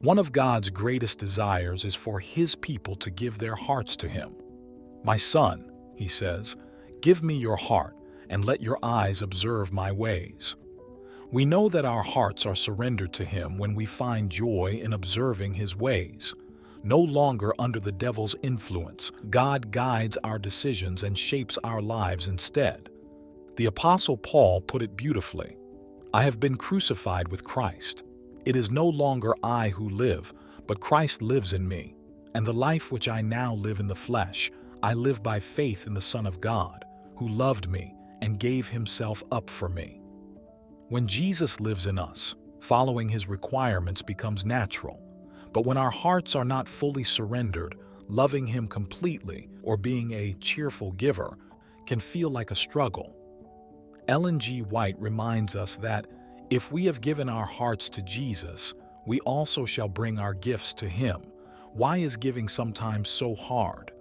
One of God's greatest desires is for His people to give their hearts to Him. "My son," He says, "give me your heart, and let your eyes observe my ways." We know that our hearts are surrendered to Him when we find joy in observing His ways. No longer under the devil's influence, God guides our decisions and shapes our lives instead. The Apostle Paul put it beautifully, "I have been crucified with Christ. It is no longer I who live, but Christ lives in me. And the life which I now live in the flesh, I live by faith in the Son of God, who loved me and gave Himself up for me." When Jesus lives in us, following His requirements becomes natural. But when our hearts are not fully surrendered, loving Him completely or being a cheerful giver can feel like a struggle. Ellen G. White reminds us that if we have given our hearts to Jesus, we also shall bring our gifts to Him. Why is giving sometimes so hard?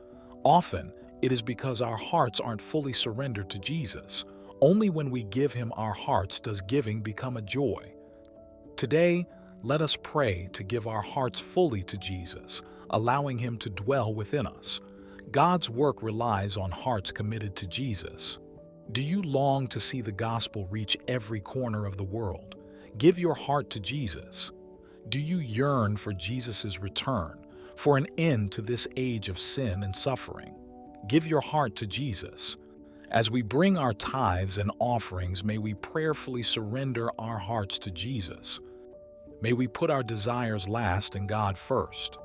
Often, it is because our hearts aren't fully surrendered to Jesus. Only when we give Him our hearts does giving become a joy. Today, let us pray to give our hearts fully to Jesus, allowing Him to dwell within us. God's work relies on hearts committed to Jesus. Do you long to see the gospel reach every corner of the world? Give your heart to Jesus. Do you yearn for Jesus' return, for an end to this age of sin and suffering? Give your heart to Jesus. As we bring our tithes and offerings, may we prayerfully surrender our hearts to Jesus. May we put our desires last and God first.